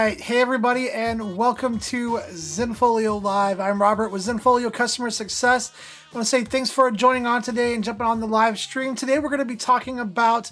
right, hey everybody, and welcome to Zenfolio Live. I'm Robert with Zenfolio Customer Success. I want to say thanks for joining on today and jumping on the live stream. Today we're going to be talking about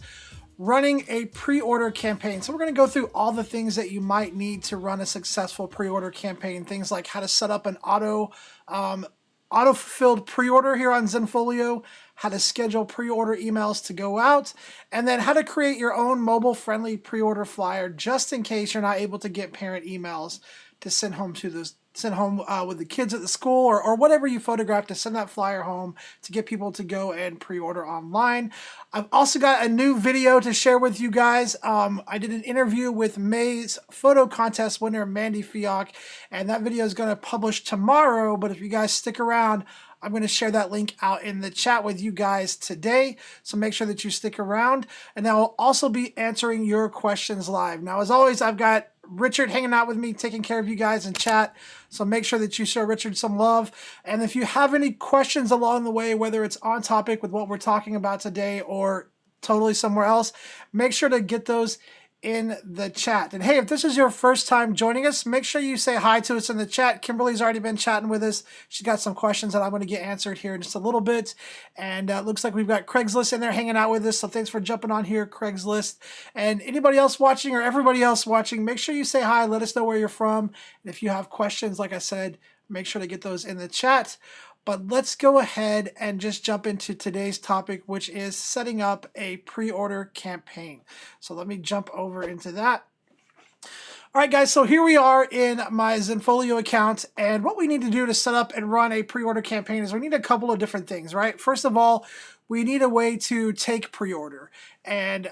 running a pre-order campaign. So we're going to go through all the things that you might need to run a successful pre-order campaign. Things like how to set up an auto-fulfilled pre-order here on Zenfolio, how to schedule pre-order emails to go out, and then how to create your own mobile-friendly pre-order flyer just in case you're not able to get parent emails to send home with the kids at the school or whatever you photograph, to send that flyer home to get people to go and pre-order online. I've also got a new video to share with you guys. I did an interview with May's photo contest winner, Mandy Fiok, and that video is going to publish tomorrow, but if you guys stick around, I'm going to share that link out in the chat with you guys today, so make sure that you stick around, and I will also be answering your questions live. Now, as always, I've got Richard hanging out with me, taking care of you guys in chat, so make sure that you show Richard some love. And if you have any questions along the way, whether it's on topic with what we're talking about today or totally somewhere else, make sure to get those in the chat. And hey, if this is your first time joining us, make sure you say hi to us in the chat. Kimberly's already been chatting with us. She's got some questions that I'm going to get answered here in just a little bit. And it looks like we've got Craigslist in there hanging out with us. So thanks for jumping on here, Craigslist. And anybody else watching or everybody else watching, make sure you say hi. Let us know where you're from. And if you have questions, like I said, make sure to get those in the chat. But let's go ahead and just jump into today's topic, which is setting up a pre-order campaign. So let me jump over into that. All right, guys, so here we are in my Zenfolio account, and what we need to do to set up and run a pre-order campaign is we need a couple of different things, right? First of all, we need a way to take pre-order, and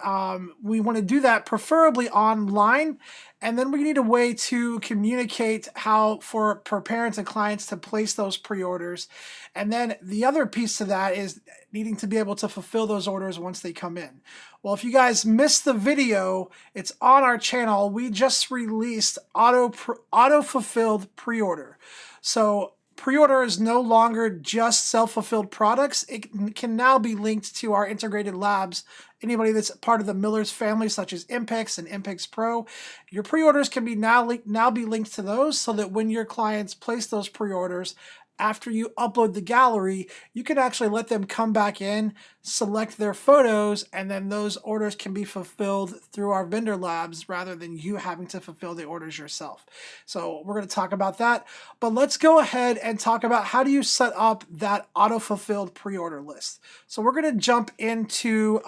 we want to do that preferably online, and then we need a way to communicate how for parents and clients to place those pre-orders, and then the other piece to that is needing to be able to fulfill those orders once they come in. Well, if you guys missed the video, it's on our channel. We just released auto-fulfilled pre-order. So pre-order is no longer just self-fulfilled products. It can now be linked to our integrated labs. Anybody that's part of the Miller's family, such as Impex and Impex Pro, your pre-orders can be now be linked to those, so that when your clients place those pre-orders, after you upload the gallery, you can actually let them come back in, select their photos, and then those orders can be fulfilled through our vendor labs rather than you having to fulfill the orders yourself. So we're going to talk about that, but let's go ahead and talk about how do you set up that auto-fulfilled pre-order list. So we're going to jump into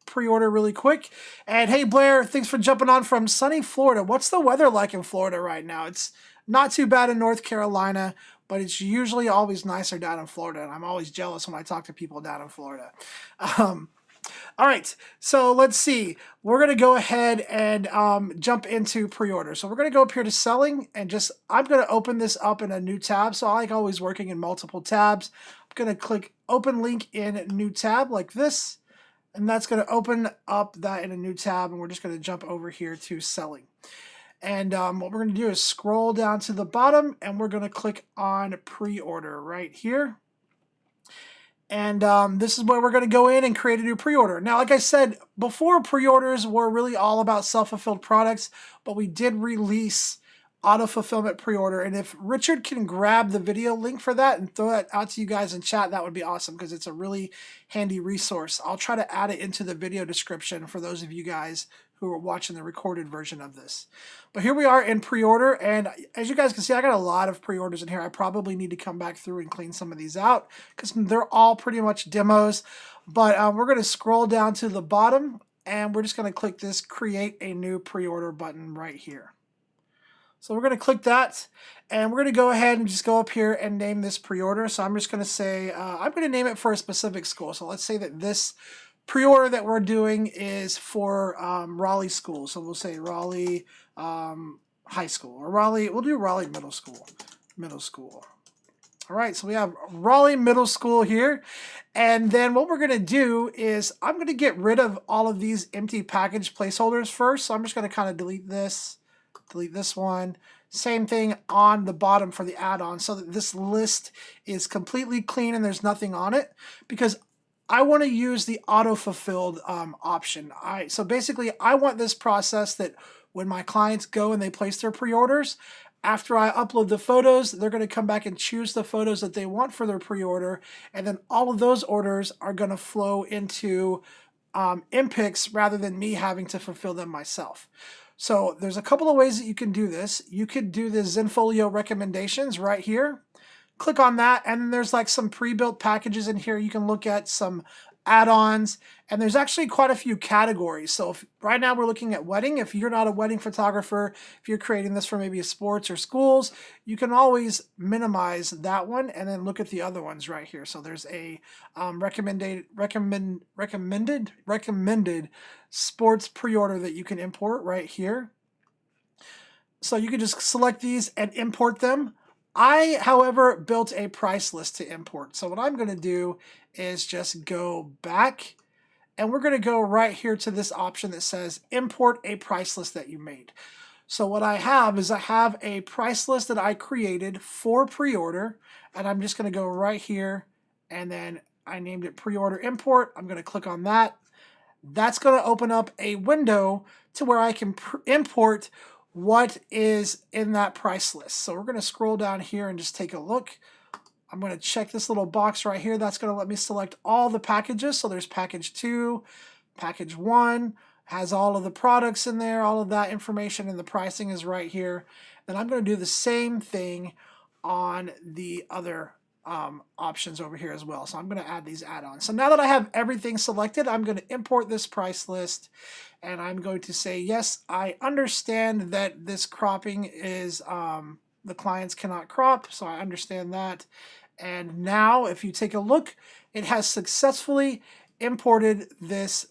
pre-order really quick. And hey, Blair, thanks for jumping on from sunny Florida. What's the weather like in Florida right now? It's not too bad in North Carolina, but it's usually always nicer down in Florida, and I'm always jealous when I talk to people down in Florida. All right, so let's see. We're going to go ahead and jump into pre-order. So we're going to go up here to selling, and I'm going to open this up in a new tab. So I like always working in multiple tabs. I'm going to click open link in new tab like this, and that's going to open up that in a new tab, and we're just going to jump over here to selling. And what we're going to do is scroll down to the bottom, and we're going to click on pre-order right here. And this is where we're going to go in and create a new pre-order. Now, like I said, before, pre-orders were really all about self-fulfilled products, but we did release auto-fulfillment pre-order. And if Richard can grab the video link for that and throw that out to you guys in chat, that would be awesome, because it's a really handy resource. I'll try to add it into the video description for those of you guys who are watching the recorded version of this. But here we are in pre-order, and as you guys can see, I got a lot of pre-orders in here. I probably need to come back through and clean some of these out, because they're all pretty much demos. But we're going to scroll down to the bottom, and we're just going to click this create a new pre-order button right here. So we're going to click that, and we're going to go ahead and just go up here and name this pre-order. So I'm just going to say, I'm going to name it for a specific school. So let's say that this pre-order that we're doing is for Raleigh School. So we'll say Raleigh High School, or we'll do Raleigh Middle School. All right, so we have Raleigh Middle School here. And then what we're going to do is I'm going to get rid of all of these empty package placeholders first. So I'm just going to kind of delete this one. Same thing on the bottom for the add-on, so that this list is completely clean and there's nothing on it, because I want to use the auto-fulfilled option. So basically, I want this process that when my clients go and they place their pre-orders, after I upload the photos, they're going to come back and choose the photos that they want for their pre-order, and then all of those orders are going to flow into Impix rather than me having to fulfill them myself. So there's a couple of ways that you can do this. You could do the Zenfolio recommendations right here. Click on that, and there's like some pre-built packages in here. You can look at some add-ons, and there's actually quite a few categories. So if, right now we're looking at wedding. If you're not a wedding photographer, if you're creating this for maybe a sports or schools, you can always minimize that one and then look at the other ones right here. So there's a recommended sports pre-order that you can import right here. So you can just select these and import them. I, however, built a price list to import. So what I'm going to do is just go back, and we're going to go right here to this option that says import a price list that you made. So what I have is I have a price list that I created for pre-order, and I'm just going to go right here, and then I named it pre-order import. I'm going to click on that. That's going to open up a window to where I can import what is in that price list. So we're going to scroll down here and just take a look. I'm going to check this little box right here. That's going to let me select all the packages. So there's package 2, package 1, has all of the products in there, all of that information, and the pricing is right here. Then I'm going to do the same thing on the other options over here as well. So I'm going to add these add-ons. So now that I have everything selected, I'm going to import this price list, and I'm going to say, yes, I understand that this cropping is, the clients cannot crop, so I understand that. And now if you take a look, it has successfully imported this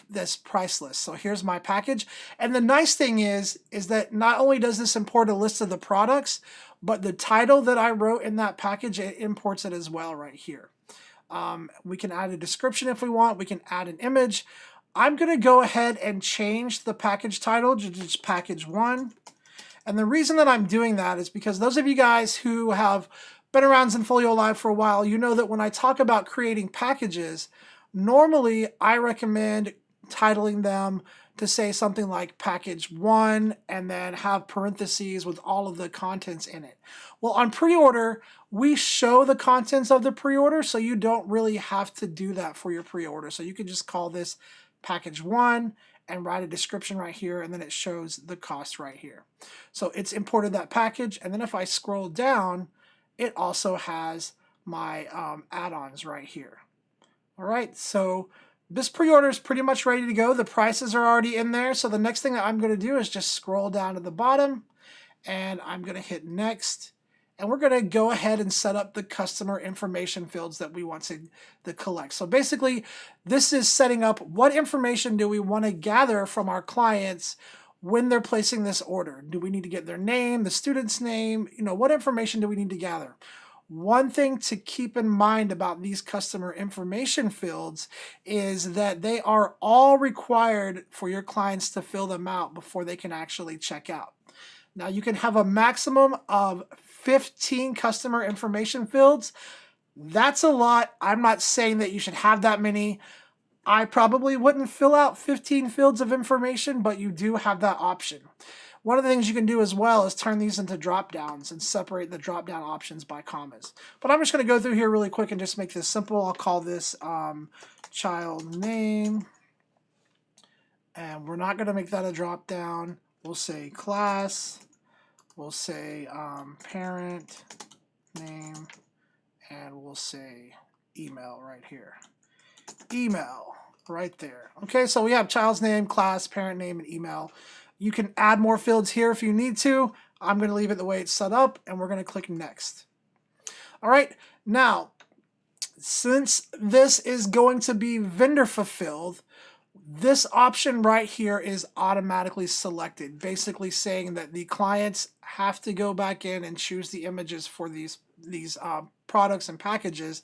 this price list. So here's my package. And the nice thing is that not only does this import a list of the products, but the title that I wrote in that package, it imports it as well right here. We can add a description if we want. We can add an image. I'm going to go ahead and change the package title to just package 1. And the reason that I'm doing that is because those of you guys who have been around Zenfolio Live for a while, you know that when I talk about creating packages, normally I recommend titling them to say something like package 1 and then have parentheses with all of the contents in it. Well, on pre-order, we show the contents of the pre-order, so you don't really have to do that for your pre-order. So you can just call this package 1 and write a description right here, and then it shows the cost right here. So it's imported that package, and then if I scroll down, it also has my add-ons right here. All right, so this pre-order is pretty much ready to go. The prices are already in there, so the next thing that I'm going to do is just scroll down to the bottom, and I'm going to hit next. And we're going to go ahead and set up the customer information fields that we want to collect. So basically, this is setting up what information do we want to gather from our clients when they're placing this order. Do we need to get their name, the student's name? You know, what information do we need to gather? One thing to keep in mind about these customer information fields is that they are all required for your clients to fill them out before they can actually check out. Now you can have a maximum of 15 customer information fields. That's a lot. I'm not saying that you should have that many. I probably wouldn't fill out 15 fields of information, but you do have that option. One of the things you can do as well is turn these into drop downs and separate the drop down options by commas. But I'm just going to go through here really quick and just make this simple. I'll call this child name, and we're not going to make that a drop down. We'll say class, we'll say parent name, and we'll say email right here. Email right there. Okay, so we have child's name, class, parent name, and email. You can add more fields here if you need to. I'm going to leave it the way it's set up, and we're going to click next. All right, now, since this is going to be vendor fulfilled, this option right here is automatically selected, basically saying that the clients have to go back in and choose the images for these products and packages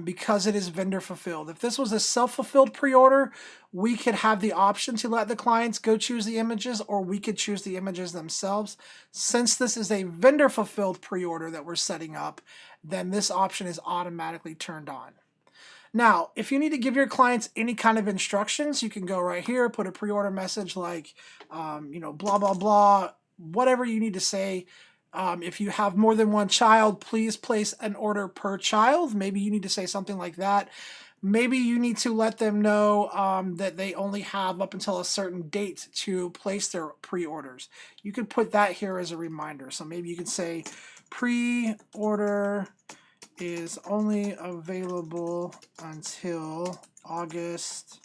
because it is vendor fulfilled. If this was a self-fulfilled pre-order, we could have the option to let the clients go choose the images, or we could choose the images themselves. Since this is a vendor fulfilled pre-order that we're setting up, then this option is automatically turned on. Now, if you need to give your clients any kind of instructions, you can go right here, put a pre-order message like, blah, blah, blah, whatever you need to say. If you have more than one child, please place an order per child. Maybe you need to say something like that. Maybe you need to let them know that they only have up until a certain date to place their pre-orders. You could put that here as a reminder. So maybe you can say pre-order is only available until August,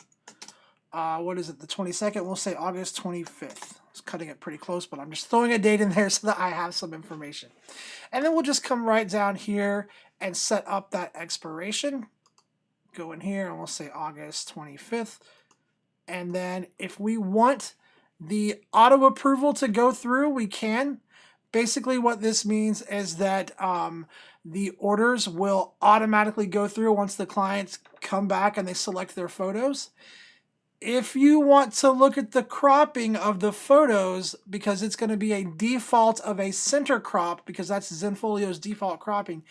what is it, the 22nd? We'll say August 25th. It's cutting it pretty close, but I'm just throwing a date in there so that I have some information. And then we'll just come right down here and set up that expiration. Go in here and we'll say August 25th. And then if we want the auto approval to go through, we can. Basically what this means is that the orders will automatically go through once the clients come back and they select their photos. If you want to look at the cropping of the photos, because it's going to be a default of a center crop, because that's Zenfolio's default cropping,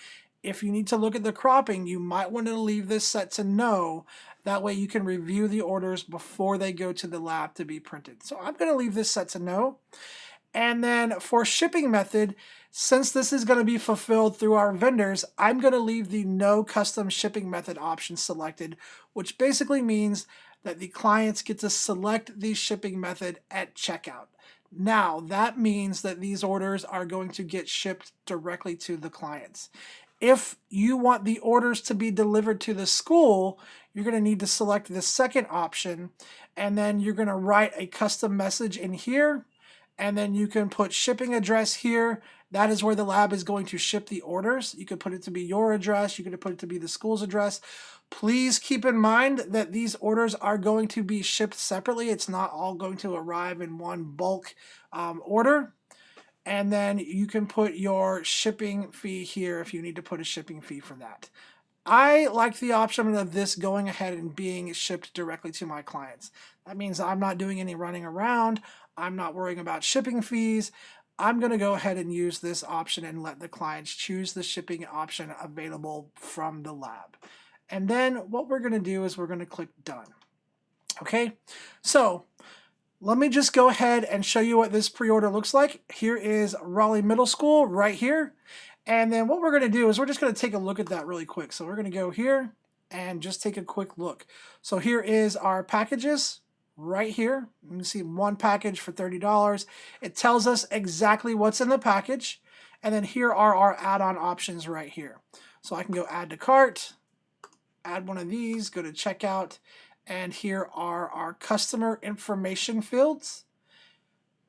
if you need to look at the cropping, you might want to leave this set to no. That way you can review the orders before they go to the lab to be printed. So I'm going to leave this set to no. And then for shipping method, since this is going to be fulfilled through our vendors, I'm going to leave the no custom shipping method option selected, which basically means that the clients get to select the shipping method at checkout. Now, that means that these orders are going to get shipped directly to the clients. If you want the orders to be delivered to the school, you're going to need to select the second option, and then you're going to write a custom message in here. And then you can put shipping address here. That is where the lab is going to ship the orders. You could put it to be your address. You could put it to be the school's address. Please keep in mind that these orders are going to be shipped separately. It's not all going to arrive in one bulk order. And then you can put your shipping fee here if you need to put a shipping fee for that. I like the option of this going ahead and being shipped directly to my clients. That means I'm not doing any running around. I'm not worrying about shipping fees. I'm going to go ahead and use this option and let the clients choose the shipping option available from the lab. And then what we're going to do is we're going to click done. Okay, so let me just go ahead and show you what this pre-order looks like. Here is Raleigh Middle School right here. And then what we're going to do is we're just going to take a look at that really quick. So we're going to go here and just take a quick look. So here is our packages right here. You can see one package for $30. It tells us exactly what's in the package. And then here are our add-on options right here. So I can go add to cart, add one of these, go to checkout, and here are our customer information fields,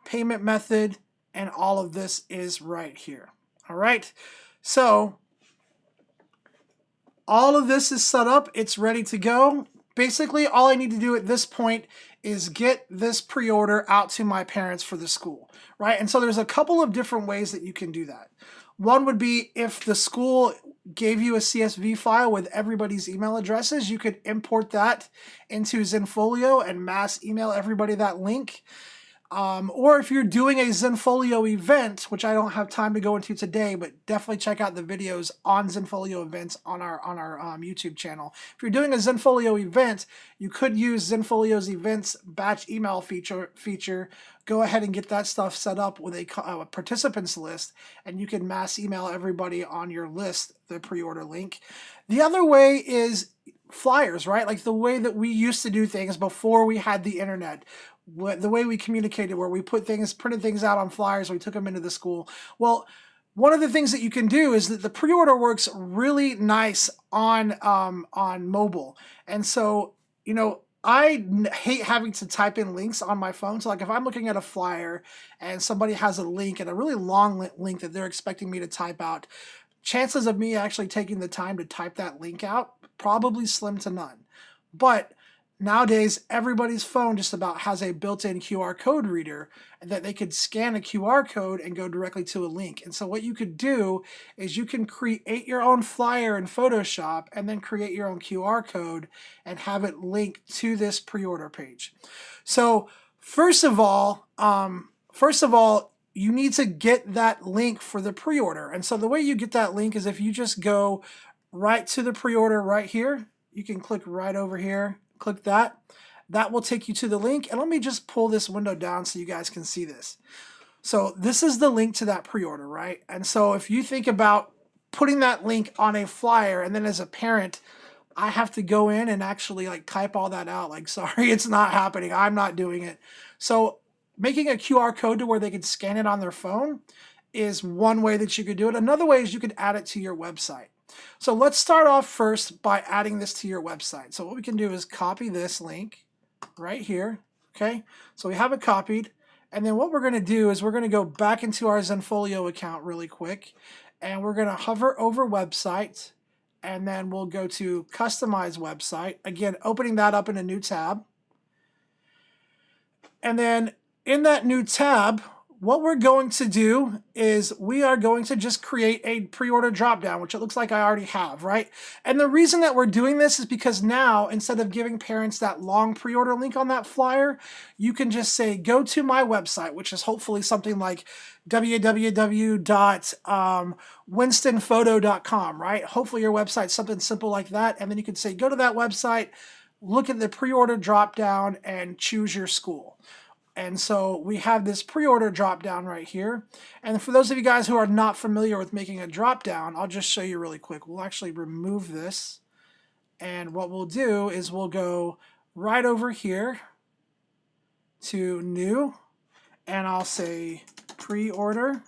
payment method, and all of this is right here. All right, so all of this is set up. It's ready to go. Basically, all I need to do at this point is get this pre-order out to my parents for the school, right? And so there's a couple of different ways that you can do that. One would be if the school gave you a CSV file with everybody's email addresses, you could import that into Zenfolio and mass email everybody that link. Or if you're doing a Zenfolio event, which I don't have time to go into today, but definitely check out the videos on Zenfolio events on our YouTube channel. If you're doing a Zenfolio event, you could use Zenfolio's events batch email feature. Go ahead and get that stuff set up with a participants list, and you can mass email everybody on your list the pre-order link. The other way is flyers, right? Like the way that we used to do things before we had the internet. The way we communicated, where we printed things out on flyers, we took them into the school. Well, one of the things that you can do is that the pre-order works really nice on mobile. And so, I hate having to type in links on my phone. So like if I'm looking at a flyer and somebody has a link and a really long link that they're expecting me to type out, chances of me actually taking the time to type that link out, probably slim to none. But nowadays, everybody's phone just about has a built-in QR code reader that they could scan a QR code and go directly to a link. And so what you could do is you can create your own flyer in Photoshop and then create your own QR code and have it linked to this pre-order page. So first of all, you need to get that link for the pre-order. And so the way you get that link is if you just go right to the pre-order right here. you can click right over here, click that. That will take you to the link. And let me just pull this window down so you guys can see this. So this is the link to that pre-order, right? And so if you think about putting that link on a flyer, and then as a parent, I have to go in and actually like type all that out. Like, sorry, it's not happening. I'm not doing it. So making a QR code to where they can scan it on their phone is one way that you could do it. Another way is you could add it to your website. So let's start off first by adding this to your website. So what we can do is copy this link right here. Okay, so we have it copied. And then what we're going to do is we're going to go back into our Zenfolio account really quick. And we're going to hover over website. And then we'll go to customize website. Again, opening that up in a new tab. And then in that new tab, what we're going to do is we are going to just create a pre-order dropdown, which it looks like I already have, right? And the reason that we're doing this is because now, instead of giving parents that long pre-order link on that flyer, you can just say, go to my website, which is hopefully something like www.winstonphoto.com, right? Hopefully your website's something simple like that. And then you can say, go to that website, look at the pre-order dropdown, and choose your school. And so we have this pre-order drop down right here. And for those of you guys who are not familiar with making a drop down, I'll just show you really quick. We'll actually remove this. And what we'll do is we'll go right over here to new. And I'll say pre-order.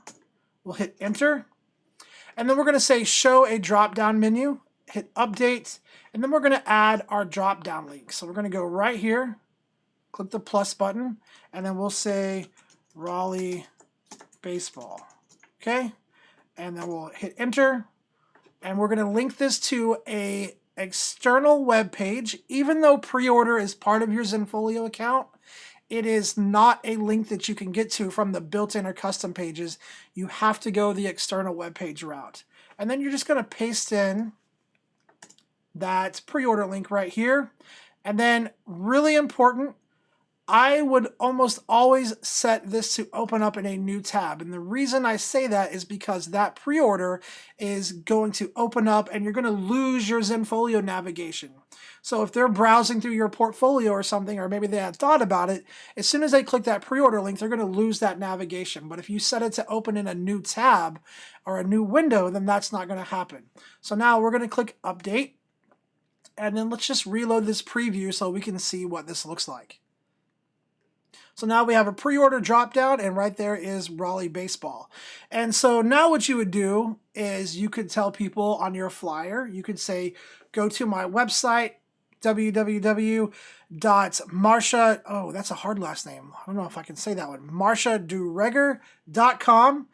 We'll hit enter. And then we're going to say show a drop down menu. Hit update. And then we're going to add our drop down link. So we're going to go right here. Click the plus button, and then we'll say Raleigh baseball. Okay, and then we'll hit enter, and we're going to link this to a external web page. Even though pre-order is part of your Zenfolio account, it is not a link that you can get to from the built-in or custom pages. You have to go the external web page route, and then you're just going to paste in that pre-order link right here. And then, really important, I would almost always set this to open up in a new tab. And the reason I say that is because that pre-order is going to open up and you're going to lose your Zenfolio navigation. So if they're browsing through your portfolio or something, or maybe they had thought about it, as soon as they click that pre-order link, they're going to lose that navigation. But if you set it to open in a new tab or a new window, then that's not going to happen. So now we're going to click update. And then let's just reload this preview so we can see what this looks like. So now we have a pre-order drop-down, and right there is Raleigh baseball. And so now what you would do is you could tell people on your flyer, you could say, go to my website, www.marsha, oh, that's a hard last name. I don't know if I can say that one, marshadureger.com.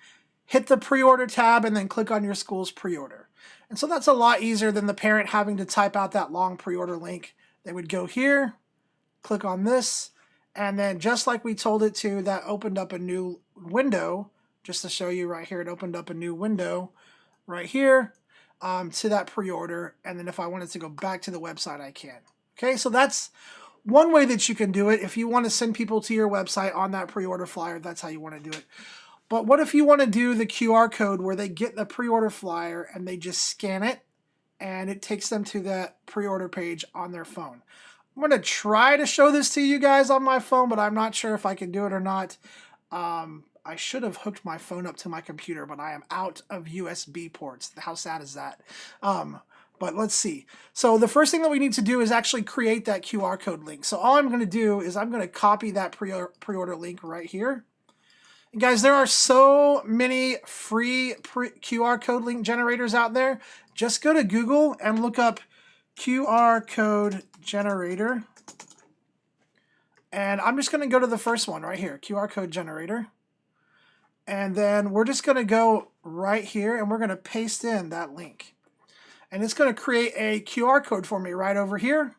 Hit the pre-order tab and then click on your school's pre-order. And so that's a lot easier than the parent having to type out that long pre-order link. They would go here, click on this, and then just like we told it to, that opened up a new window. Just to show you right here, it opened up a new window right here to that pre-order. And then if I wanted to go back to the website, I can. Okay, so that's one way that you can do it. If you want to send people to your website on that pre-order flyer, that's how you want to do it. But what if you want to do the QR code where they get the pre-order flyer and they just scan it and it takes them to that pre-order page on their phone? I'm going to try to show this to you guys on my phone, but I'm not sure if I can do it or not. I should have hooked my phone up to my computer, but I am out of USB ports. How sad is that? But let's see. So the first thing that we need to do is actually create that QR code link. So all I'm going to do is I'm going to copy that pre-order link right here. And guys, there are so many free QR code link generators out there. Just go to Google and look up QR code generator. And I'm just going to go to the first one right here, QR code generator. And then we're just going to go right here and we're going to paste in that link. And it's going to create a QR code for me right over here.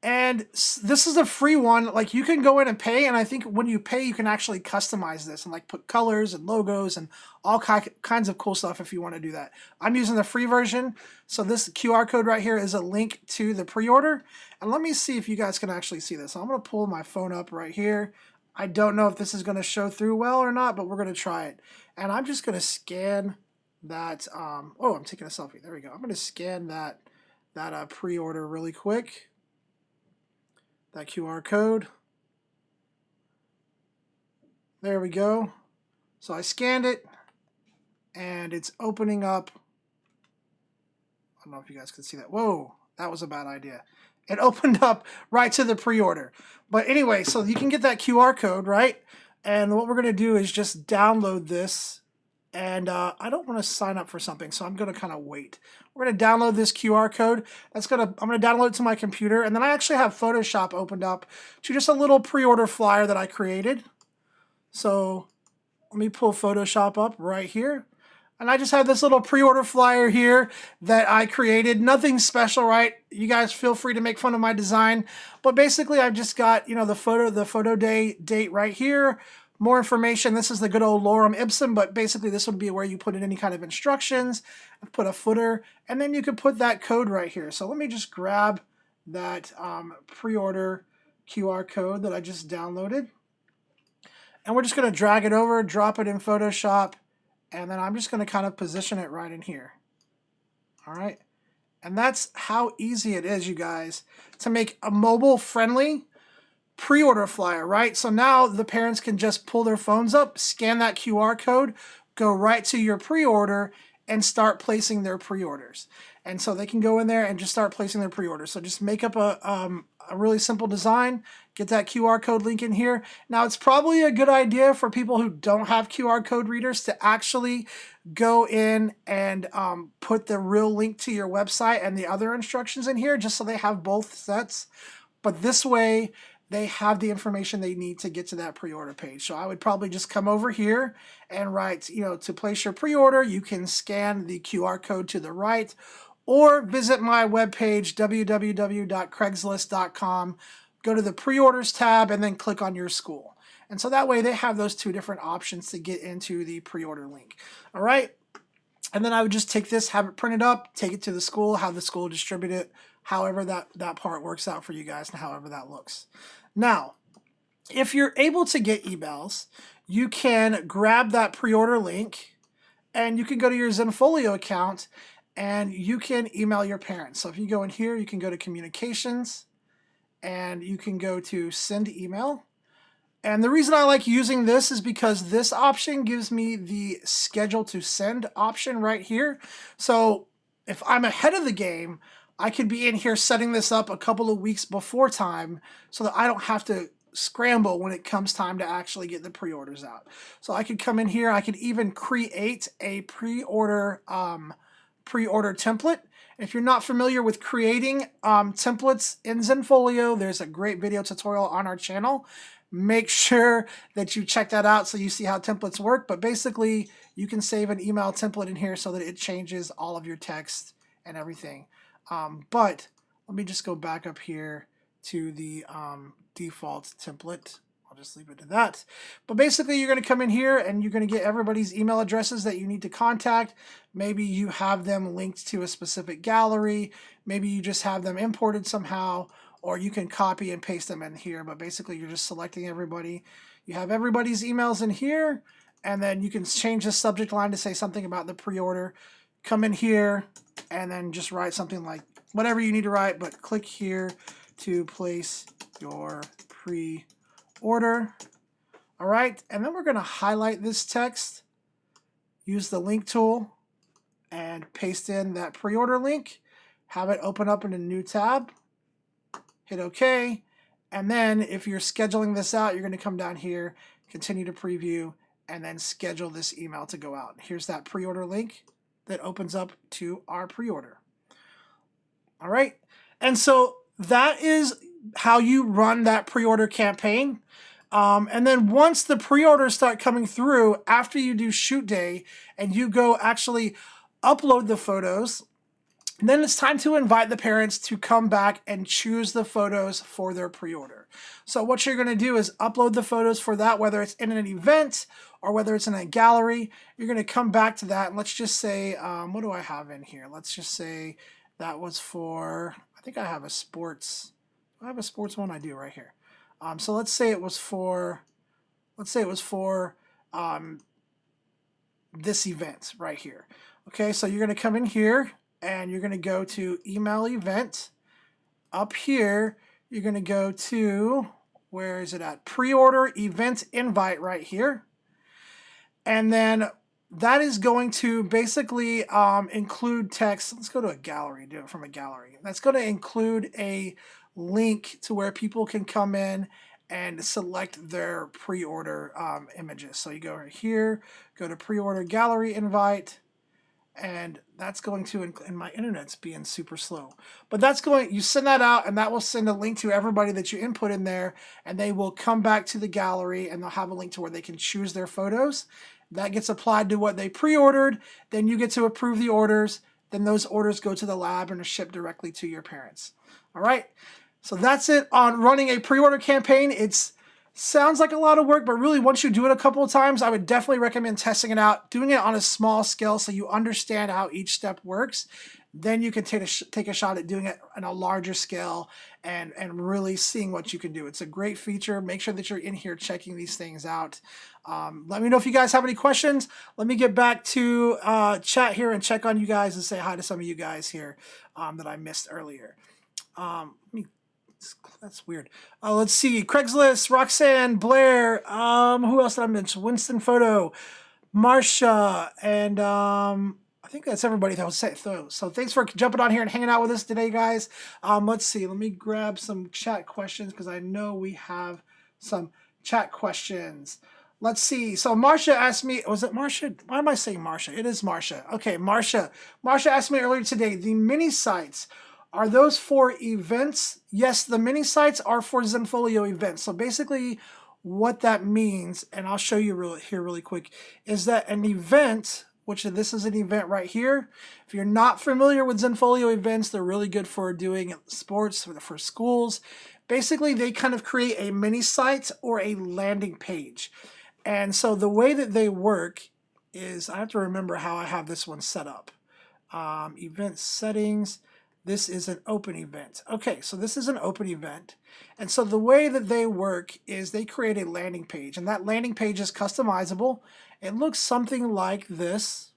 And this is a free one. Like, you can go in and pay, and I think when you pay, you can actually customize this and like put colors and logos and all kinds of cool stuff if you want to do that. I'm using the free version, so this QR code right here is a link to the pre-order. And let me see if you guys can actually see this. So I'm going to pull my phone up right here. I don't know if this is going to show through well or not, but we're going to try it. And I'm just going to scan that. Oh, I'm taking a selfie. There we go. I'm going to scan that that pre-order really quick. That QR code. There we go. So I scanned it, and it's opening up. I don't know if you guys can see that. Whoa, that was a bad idea. It opened up right to the pre-order. But anyway, so you can get that QR code, right? And what we're going to do is just download this. And I don't want to sign up for something, so I'm going to kind of wait. We're going to download this QR code. I'm going to download it to my computer, and then I actually have Photoshop opened up to just a little pre-order flyer that I created. So let me pull Photoshop up right here. And I just have this little pre-order flyer here that I created. Nothing special, right? You guys feel free to make fun of my design. But basically, I've just got, the photo date right here. More information. This is the good old lorem ipsum, but basically this would be where you put in any kind of instructions, put a footer, and then you could put that code right here. So let me just grab that pre-order QR code that I just downloaded. And we're just going to drag it over, drop it in Photoshop, and then I'm just going to kind of position it right in here. All right. And that's how easy it is, you guys, to make a mobile-friendly pre-order flyer, right? So now the parents can just pull their phones up, scan that QR code, go right to your pre-order, and start placing their pre-orders. And so they can go in there and just start placing their pre-orders. So just make up a really simple design, get that QR code link in here. Now, it's probably a good idea for people who don't have QR code readers to actually go in and put the real link to your website and the other instructions in here, just so they have both sets. But this way, they have the information they need to get to that pre-order page. So I would probably just come over here and write, to place your pre-order, you can scan the QR code to the right, or visit my webpage, www.craigslist.com, go to the pre-orders tab, and then click on your school. And so that way they have those two different options to get into the pre-order link. All right. And then I would just take this, have it printed up, take it to the school, have the school distribute it, however that part works out for you guys and however that looks. Now, if you're able to get emails, you can grab that pre-order link and you can go to your Zenfolio account and you can email your parents. So if you go in here, you can go to communications and you can go to send email. And the reason I like using this is because this option gives me the schedule to send option right here. So if I'm ahead of the game, I could be in here setting this up a couple of weeks before time so that I don't have to scramble when it comes time to actually get the pre-orders out. So I could come in here, I could even create a pre-order template. If you're not familiar with creating templates in Zenfolio, there's a great video tutorial on our channel. Make sure that you check that out so you see how templates work. But basically, you can save an email template in here so that it changes all of your text and everything. But let me just go back up here to the default template. I'll just leave it to that. But basically, you're going to come in here and you're going to get everybody's email addresses that you need to contact. Maybe you have them linked to a specific gallery. Maybe you just have them imported somehow, or you can copy and paste them in here. But basically, you're just selecting everybody. You have everybody's emails in here, and then you can change the subject line to say something about the pre-order. Come in here and then just write something like whatever you need to write, but click here to place your pre-order. All right, and then we're going to highlight this text, use the link tool, and paste in that pre-order link. Have it open up in a new tab. Hit OK. And then if you're scheduling this out, you're going to come down here, continue to preview, and then schedule this email to go out. Here's that pre-order link that opens up to our pre-order. All right. And so that is how you run that pre-order campaign. And then once the pre-orders start coming through after you do shoot day and you go actually upload the photos, then it's time to invite the parents to come back and choose the photos for their pre-order. So what you're going to do is upload the photos for that, whether it's in an event or whether it's in a gallery. You're going to come back to that. And let's just say, what do I have in here? Let's just say that was for, I think I have a sports, I have a sports one I do right here. So let's say it was for, this event right here. Okay, so you're going to come in here and you're going to go to email event. Up here, you're going to go to, where is it at? Pre-order event invite right here. And then that is going to basically include text. Let's go to a gallery, do it from a gallery. That's going to include a link to where people can come in and select their pre-order images. So you go right here, go to pre-order gallery invite, and that's going to, and my internet's being super slow, but that's going, you send that out and that will send a link to everybody that you input in there, and they will come back to the gallery and they'll have a link to where they can choose their photos. That gets applied to what they pre-ordered. Then you get to approve the orders. Then those orders go to the lab and are shipped directly to your parents. All right. So that's it on running a pre-order campaign. It's sounds like a lot of work, but really once you do it a couple of times, I would definitely recommend testing it out, doing it on a small scale so you understand how each step works. Then you can take a shot at doing it on a larger scale and really seeing what you can do. It's a great feature. Make sure that you're in here checking these things out. Let me know if you guys have any questions. Let me get back to chat here and check on you guys and say hi to some of you guys here that I missed earlier. That's weird. Let's see. Craigslist, Roxanne, Blair. Who else did I mention? Winston Photo, Marsha, and I think that's everybody that was set through. So thanks for jumping on here and hanging out with us today, guys. Let's see. Let me grab some chat questions because I know we have some chat questions. Let's see. So Marsha asked me, was it Marsha? Why am I saying Marsha? It is Marsha. Okay, Marsha. Marsha asked me earlier today, the mini sites, are those for events? Yes, the mini sites are for Zenfolio events. So basically what that means, and I'll show you really quick, is that an event, which this is an event right here. If you're not familiar with Zenfolio events, they're really good for doing sports for schools. Basically, they kind of create a mini site or a landing page. And so the way that they work is, I have to remember how I have this one set up. Event settings. This is an open event. Okay, so this is an open event. And so the way that they work is they create a landing page, and that landing page is customizable. It looks something like this.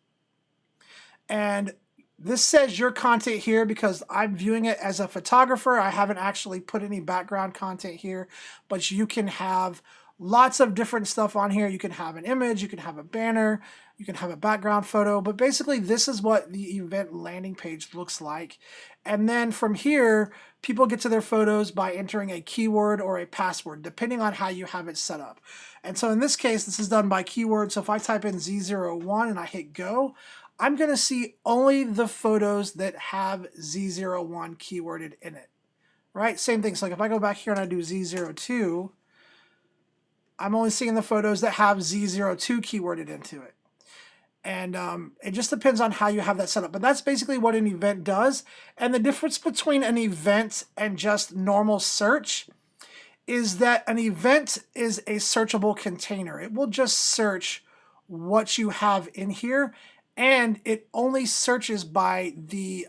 And this says your content here because I'm viewing it as a photographer. I haven't actually put any background content here, but you can have lots of different stuff on here. You can have an image, you can have a banner, you can have a background photo, but basically this is what the event landing page looks like. And then from here, people get to their photos by entering a keyword or a password, depending on how you have it set up. And so in this case, this is done by keyword. So if I type in Z01 and I hit go, I'm going to see only the photos that have Z01 keyworded in it, right? Same thing. So like if I go back here and I do Z02, I'm only seeing the photos that have Z02 keyworded into it. And it just depends on how you have that set up. But that's basically what an event does. And the difference between an event and just normal search is that an event is a searchable container. It will just search what you have in here. And it only searches by the,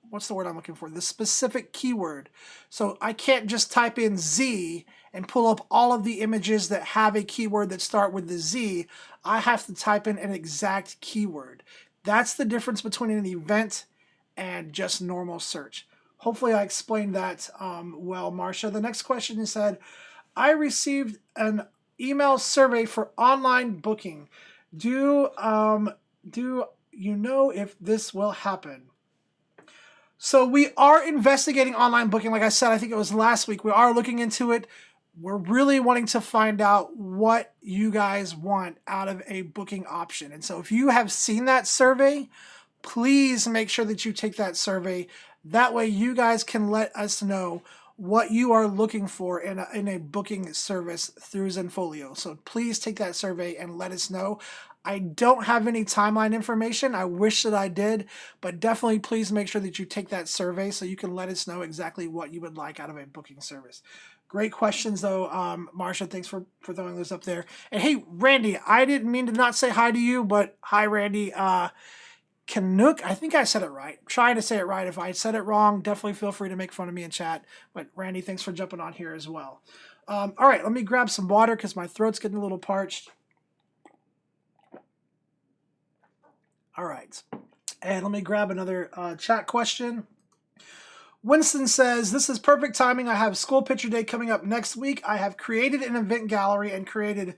what's the word I'm looking for? The specific keyword. So I can't just type in Z and pull up all of the images that have a keyword that start with the Z. I have to type in an exact keyword. That's the difference between an event and just normal search. Hopefully I explained that well, Marsha. The next question is said, I received an email survey for online booking. Do you know if this will happen? So we are investigating online booking. Like I said, I think it was last week. We are looking into it. We're really wanting to find out what you guys want out of a booking option. And so if you have seen that survey, please make sure that you take that survey. That way you guys can let us know what you are looking for in a booking service through Zenfolio. So please take that survey and let us know. I don't have any timeline information. I wish that I did, but definitely please make sure that you take that survey so you can let us know exactly what you would like out of a booking service. Great questions though, Marsha. Thanks for throwing those up there. And hey, Randy, I didn't mean to not say hi to you, but hi, Randy. Canuck, I think I said it right. I'm trying to say it right. If I said it wrong, definitely feel free to make fun of me in chat. But Randy, thanks for jumping on here as well. All right, let me grab some water because my throat's getting a little parched. All right. And let me grab another chat question. Winston says, this is perfect timing. I have school picture day coming up next week. I have created an event gallery and created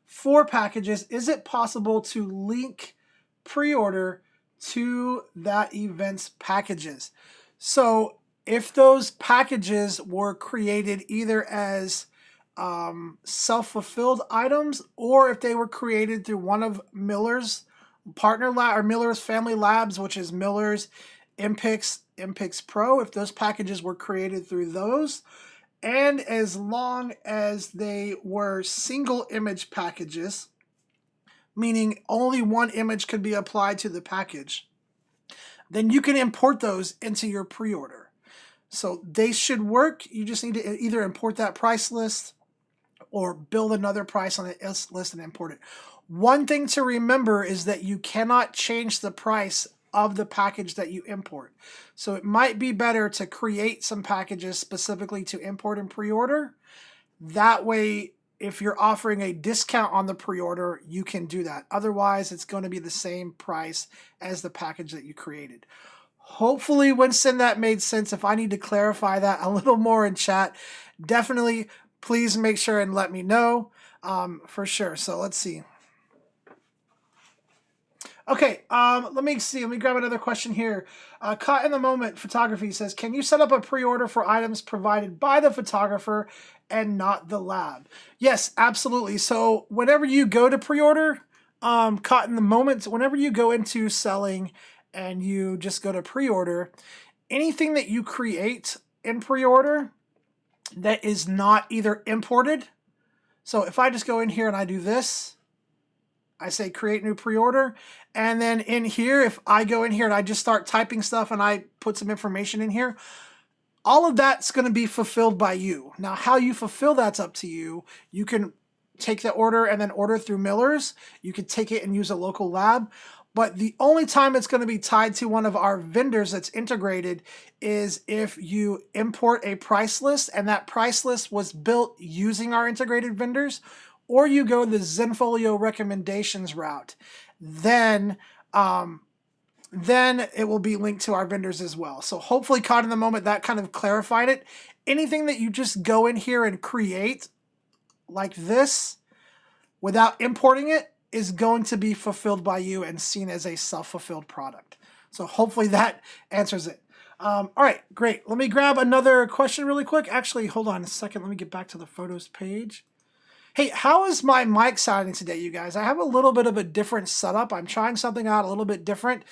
4 packages. Is it possible to link pre-order to that event's packages? So if those packages were created either as self-fulfilled items, or if they were created through one of Miller's partner lab or Miller's family labs, which is Miller's MPix Pro, if those packages were created through those, and as long as they were single image packages, meaning only one image could be applied to the package, then you can import those into your pre-order. So they should work. You just need to either import that price list or build another price on the list and import it. One thing to remember is that you cannot change the price of the package that you import. So it might be better to create some packages specifically to import and pre-order. That way, if you're offering a discount on the pre-order, you can do that. Otherwise, it's going to be the same price as the package that you created. Hopefully, Winston, that made sense. If I need to clarify that a little more in chat, definitely please make sure and let me know for sure. So let's see. Okay, let me see. Let me grab another question here. Caught in the Moment Photography says, can you set up a pre-order for items provided by the photographer and not the lab? Yes, absolutely. So whenever you go to pre-order, Caught in the Moment, whenever you go into selling and you just go to pre-order, anything that you create in pre-order that is not either imported. So if I just go in here and I do this, I say create new pre-order, and then in here, if I go in here and I just start typing stuff and I put some information in here, all of that's going to be fulfilled by you. Now, how you fulfill that's up to you. You can take the order and then order through Miller's. You can take it and use a local lab. But the only time it's going to be tied to one of our vendors that's integrated is if you import a price list and that price list was built using our integrated vendors, or you go the Zenfolio recommendations route. Then it will be linked to our vendors as well. So hopefully, Caught in the Moment, that kind of clarified it. Anything that you just go in here and create like this without importing it is going to be fulfilled by you and seen as a self-fulfilled product. So hopefully that answers it. All right, great. Let me grab another question really quick. Actually, hold on a second. Let me get back to the photos page. Hey, how is my mic sounding today, you guys? I have a little bit of a different setup. I'm trying something out a little bit different.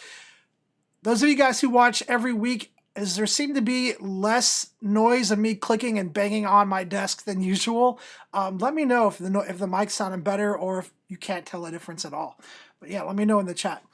Those of you guys who watch every week, there seem to be less noise of me clicking and banging on my desk than usual. Let me know if the mic's sounding better or if you can't tell a difference at all. But yeah, let me know in the chat.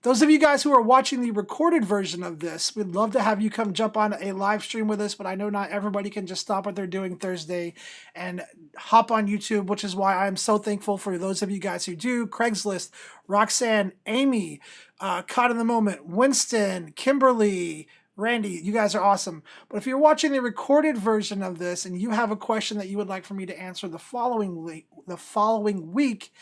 Those of you guys who are watching the recorded version of this, we'd love to have you come jump on a live stream with us, but I know not everybody can just stop what they're doing Thursday and hop on YouTube, which is why I'm so thankful for those of you guys who do. Craigslist, Roxanne, Amy, Caught in the Moment, Winston, Kimberly, Randy, you guys are awesome. But if you're watching the recorded version of this and you have a question that you would like for me to answer the following week,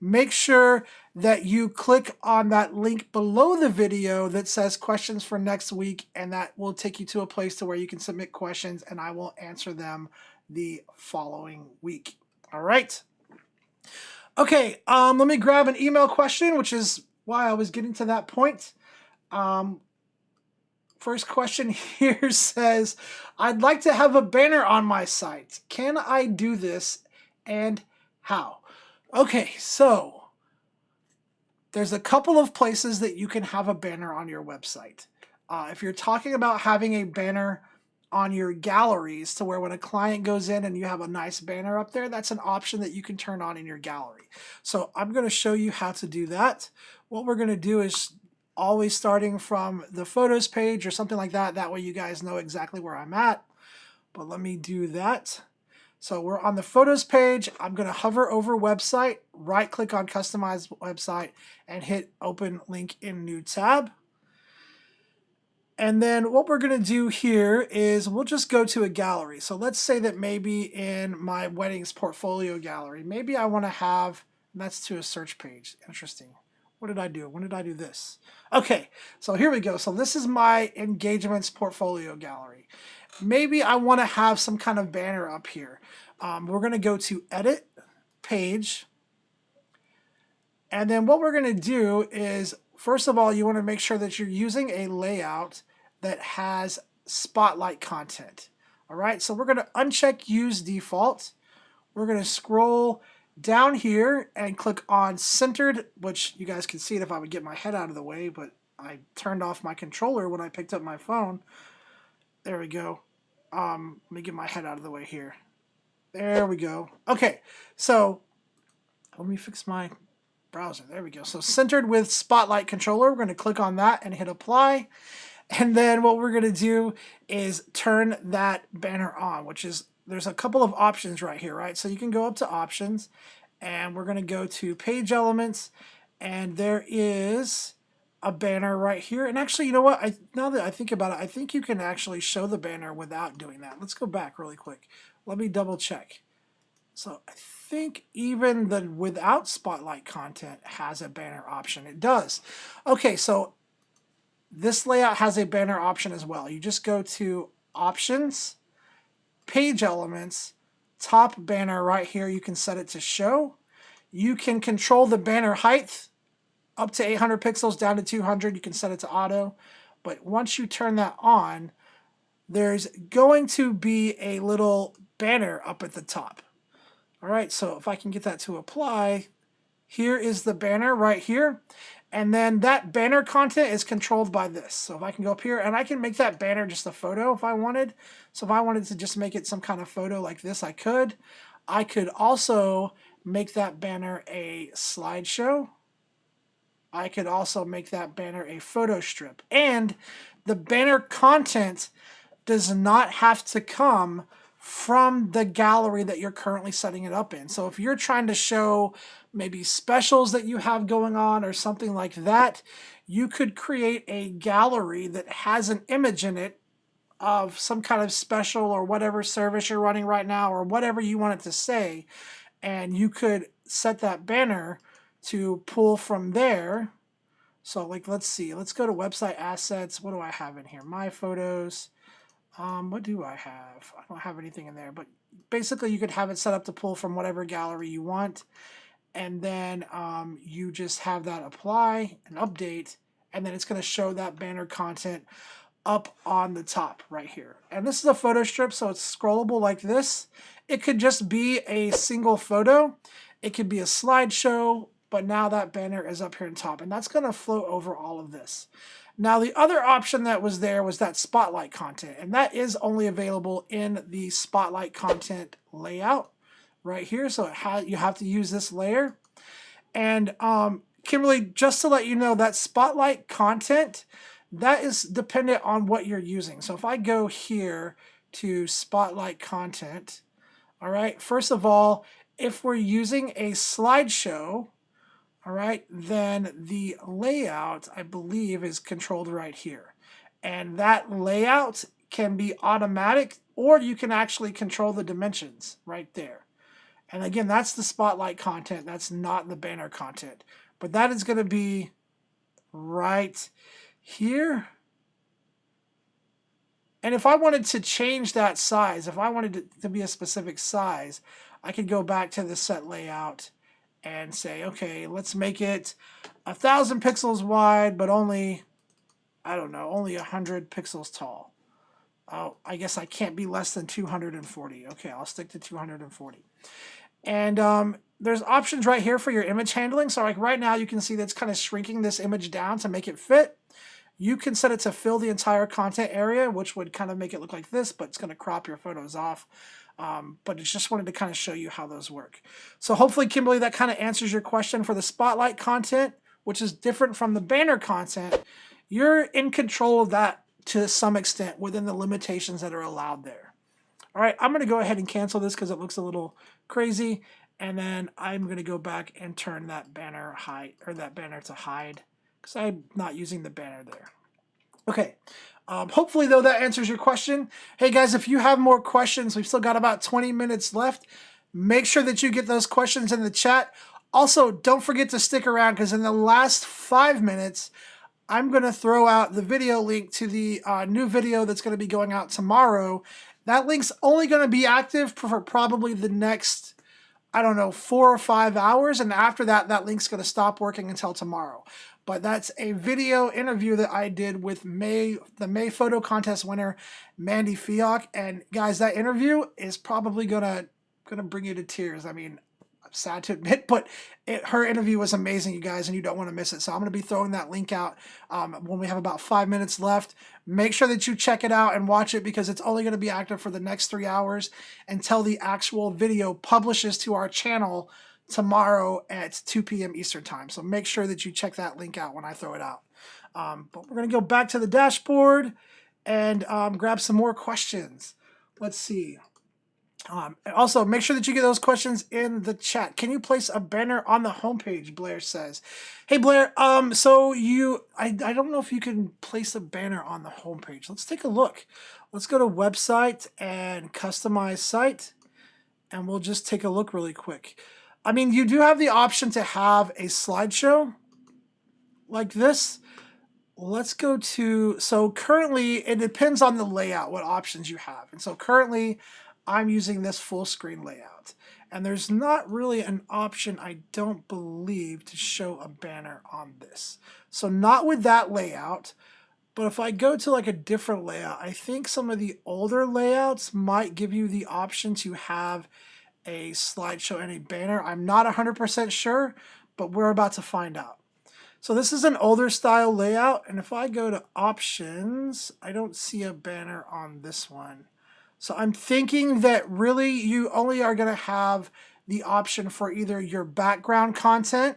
make sure that you click on that link below the video that says questions for next week, and that will take you to a place to where you can submit questions and I will answer them the following week. All right. Okay, let me grab an email question, which is why I was getting to that point. First question here says, I'd like to have a banner on my site. Can I do this and how? Okay, so there's a couple of places that you can have a banner on your website. If you're talking about having a banner on your galleries to where when a client goes in and you have a nice banner up there, that's an option that you can turn on in your gallery. So I'm going to show you how to do that. What we're going to do is always starting from the photos page or something like that. That way you guys know exactly where I'm at. But let me do that. So we're on the photos page. I'm going to hover over website, right click on customize website and hit open link in new tab. And then what we're going to do here is we'll just go to a gallery. So let's say that maybe in my weddings portfolio gallery, maybe I want to have, that's to a search page. Interesting. What did I do? When did I do this? Okay, so here we go. So this is my engagements portfolio gallery. Maybe I want to have some kind of banner up here. We're going to go to Edit, Page, and then what we're going to do is, first of all, you want to make sure that you're using a layout that has spotlight content. All right, so we're going to uncheck Use Default. We're going to scroll down here and click on Centered, which you guys can see it if I would get my head out of the way, but I turned off my controller when I picked up my phone. There we go. Let me get my head out of the way here. There we go. Okay, so let me fix my browser. There we go. So centered with Spotlight controller. We're going to click on that and hit apply. And then what we're going to do is turn that banner on, which is, there's a couple of options right here, right? So you can go up to options and we're going to go to page elements, and there is a banner right here. And actually, you know what? Now that I think about it, I think you can actually show the banner without doing that. Let's go back really quick. Let me double check. So I think even the without spotlight content has a banner option. It does. Okay, so this layout has a banner option as well. You just go to options, page elements, top banner right here. You can set it to show. You can control the banner height up to 800 pixels, down to 200. You can set it to auto. But once you turn that on, there's going to be a little banner up at the top. All right, so if I can get that to apply, here is the banner right here. And then that banner content is controlled by this. So if I can go up here, and I can make that banner just a photo if I wanted. So if I wanted to just make it some kind of photo like this, I could. I could also make that banner a slideshow. I could also make that banner a photo strip. And the banner content does not have to come from the gallery that you're currently setting it up in. So if you're trying to show maybe specials that you have going on or something like that, you could create a gallery that has an image in it of some kind of special or whatever service you're running right now or whatever you want it to say. And you could set that banner to pull from there. So like, let's see, let's go to website assets. What do I have in here? My photos. What do I have? I don't have anything in there, but basically you could have it set up to pull from whatever gallery you want. And then you just have that apply and update, and then it's going to show that banner content up on the top right here. And this is a photo strip, so it's scrollable like this. It could just be a single photo. It could be a slideshow, but now that banner is up here on top, and that's going to float over all of this. Now, the other option that was there was that spotlight content, and that is only available in the spotlight content layout right here. So you have to use this layer. And Kimberly, just to let you know, that spotlight content, that is dependent on what you're using. So if I go here to spotlight content, all right, first of all, if we're using a slideshow, all right, then the layout, I believe, is controlled right here. And that layout can be automatic, or you can actually control the dimensions right there. And again, that's the spotlight content. That's not the banner content. But that is going to be right here. And if I wanted to change that size, if I wanted it to be a specific size, I could go back to the set layout and say, okay, let's make it 1,000 pixels wide, but only, I don't know, only 100 pixels tall. Oh, I guess I can't be less than 240. Okay, I'll stick to 240. And there's options right here for your image handling. So like right now you can see that's kind of shrinking this image down to make it fit. You can set it to fill the entire content area, which would kind of make it look like this, but it's going to crop your photos off. But I just wanted to kind of show you how those work. So hopefully, Kimberly, that kind of answers your question for the spotlight content, which is different from the banner content. You're in control of that to some extent within the limitations that are allowed there. All right, I'm going to go ahead and cancel this because it looks a little crazy. And then I'm going to go back and turn that banner to hide because I'm not using the banner there. Okay. Hopefully, though, that answers your question. Hey, guys, if you have more questions, we've still got about 20 minutes left. Make sure that you get those questions in the chat. Also, don't forget to stick around because in the last 5 minutes, I'm going to throw out the video link to the new video that's going to be going out tomorrow. That link's only going to be active for probably the next, I don't know, 4 or 5 hours. And after that, that link's going to stop working until tomorrow. But that's a video interview that I did with the May photo contest winner, Mandy Fiok. And guys, that interview is probably gonna bring you to tears. I mean, I'm sad to admit, but her interview was amazing, you guys, and you don't want to miss it. So I'm going to be throwing that link out when we have about 5 minutes left. Make sure that you check it out and watch it because it's only going to be active for the next 3 hours until the actual video publishes to our channel tomorrow at 2 p.m. Eastern time. So make sure that you check that link out when I throw it out. But we're going to go back to the dashboard and grab some more questions. Let's see. Also, make sure that you get those questions in the chat. Can you place a banner on the homepage? Blair says. Hey, Blair. So I don't know if you can place a banner on the homepage. Let's take a look. Let's go to website and customize site, and we'll just take a look really quick. I mean, you do have the option to have a slideshow like this. Let's go to, so currently it depends on the layout, what options you have. And so currently I'm using this full screen layout. And there's not really an option, I don't believe, to show a banner on this. So not with that layout. But if I go to like a different layout, I think some of the older layouts might give you the option to have a slideshow and a banner. I'm not 100% sure, but we're about to find out. So this is an older style layout, and if I go to options, I don't see a banner on this one. So I'm thinking that really you only are going to have the option for either your background content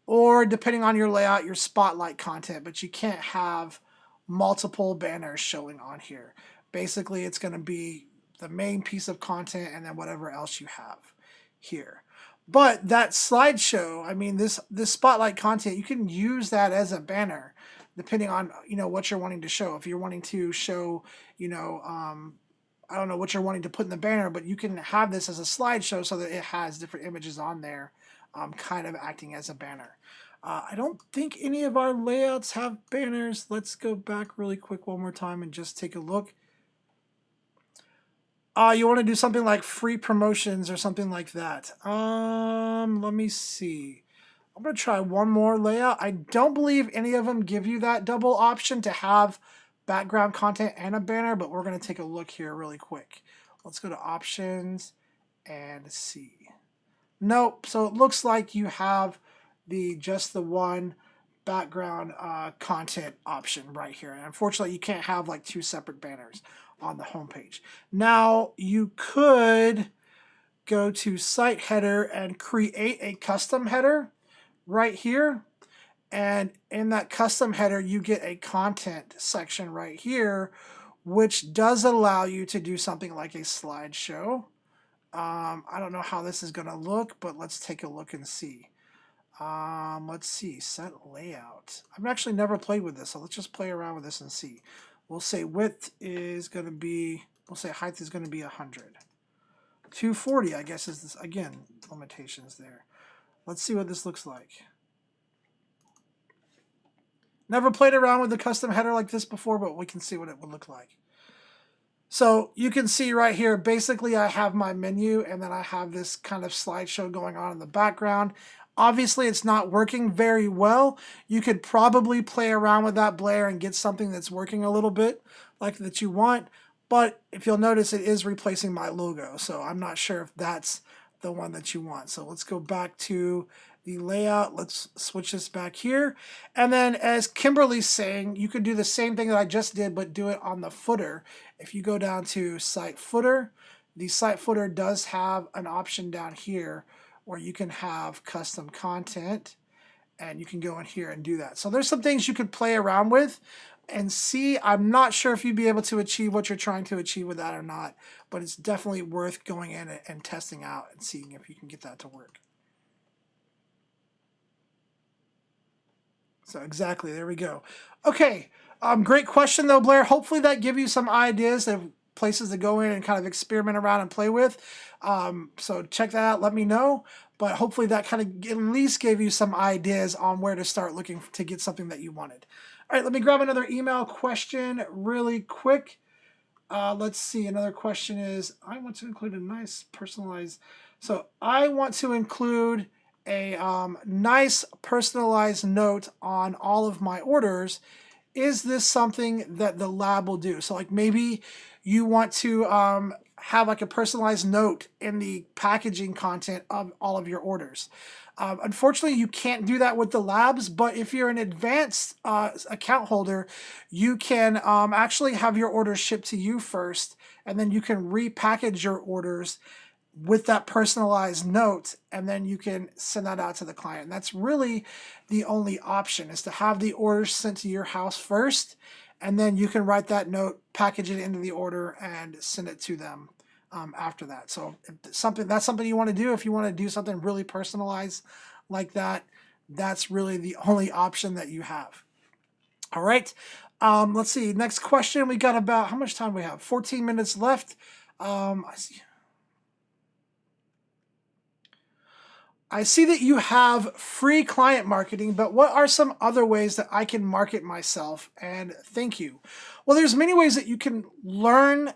or, depending on your layout, your spotlight content, but you can't have multiple banners showing on here. Basically, it's going to be the main piece of content and then whatever else you have here. But that slideshow, I mean, this spotlight content, you can use that as a banner, depending on, what you're wanting to show. If you're wanting to show, I don't know what you're wanting to put in the banner, but you can have this as a slideshow so that it has different images on there, kind of acting as a banner. I don't think any of our layouts have banners. Let's go back really quick one more time and just take a look. You want to do something like free promotions or something like that. Let me see. I'm going to try one more layout. I don't believe any of them give you that double option to have background content and a banner, but we're going to take a look here really quick. Let's go to options and see. Nope. So it looks like you have just the one background content option right here. And unfortunately, you can't have like two separate banners on the homepage. Now, you could go to site header and create a custom header right here. And in that custom header, you get a content section right here, which does allow you to do something like a slideshow. I don't know how this is going to look, but let's take a look and see. Let's see, set layout. I've actually never played with this, so let's just play around with this and see. We'll say width is going to be, we'll say height is going to be 100. 240, I guess, is this, again, limitations there. Let's see what this looks like. Never played around with a custom header like this before, but we can see what it would look like. So you can see right here, basically I have my menu and then I have this kind of slideshow going on in the background. Obviously, it's not working very well. You could probably play around with that, Blair, and get something that's working a little bit like that you want. But if you'll notice, it is replacing my logo. So I'm not sure if that's the one that you want. So let's go back to the layout. Let's switch this back here. And then as Kimberly's saying, you could do the same thing that I just did, but do it on the footer. If you go down to site footer, the site footer does have an option down here where you can have custom content and you can go in here and do that. So there's some things you could play around with and see. I'm not sure if you'd be able to achieve what you're trying to achieve with that or not, but it's definitely worth going in and testing out and seeing if you can get that to work. So exactly, there we go. Okay, great question though, Blair. Hopefully that gives you some ideas of places to go in and kind of experiment around and play with. So check that out, let me know. but hopefully that kind of at least gave you some ideas on where to start looking to get something that you wanted. All right, let me grab another email question really quick. Let's see. Another question is, I want to include a nice personalized. So I want to include a nice personalized note on all of my orders. Is this something that the lab will do? So like maybe you want to have like a personalized note in the packaging content of all of your orders. Unfortunately, you can't do that with the labs, but if you're an advanced account holder, you can actually have your orders shipped to you first, and then you can repackage your orders with that personalized note, and then you can send that out to the client. And that's really the only option, is to have the orders sent to your house first, and then you can write that note, package it into the order, and send it to them after that. So if that's something you want to do, if you want to do something really personalized like that, that's really the only option that you have. All right. Let's see. Next question. We got about, how much time do we have? 14 minutes left. I see that you have free client marketing, but what are some other ways that I can market myself? And thank you. Well, there's many ways that you can learn,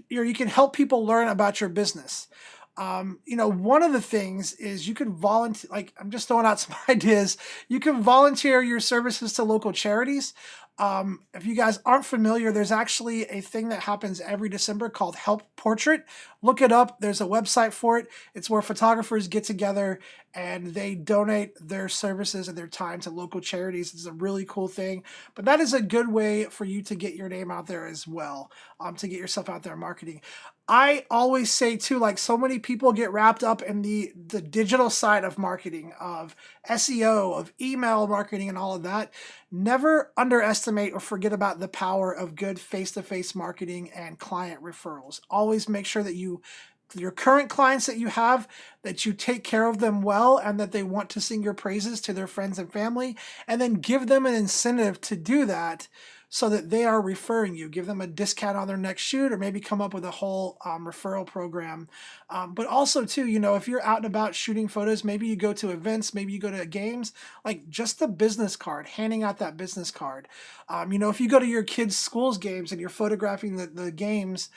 or you can help people learn about your business. One of the things is you can volunteer, like I'm just throwing out some ideas. You can volunteer your services to local charities. If you guys aren't familiar, there's actually a thing that happens every December called Help Portrait. Look it up. There's a website for it. It's where photographers get together and they donate their services and their time to local charities. It's a really cool thing. But that is a good way for you to get your name out there as well, to get yourself out there marketing. I always say too, like so many people get wrapped up in the digital side of marketing, of SEO, of email marketing and all of that. Never underestimate or forget about the power of good face-to-face marketing and client referrals. Always make sure that your current clients that you have, that you take care of them well and that they want to sing your praises to their friends and family, and then give them an incentive to do that so that they are referring you. Give them a discount on their next shoot, or maybe come up with a whole referral program. But also too, if you're out and about shooting photos, maybe you go to events, maybe you go to games, like just the business card, handing out that business card. If you go to your kids' schools games and you're photographing the games,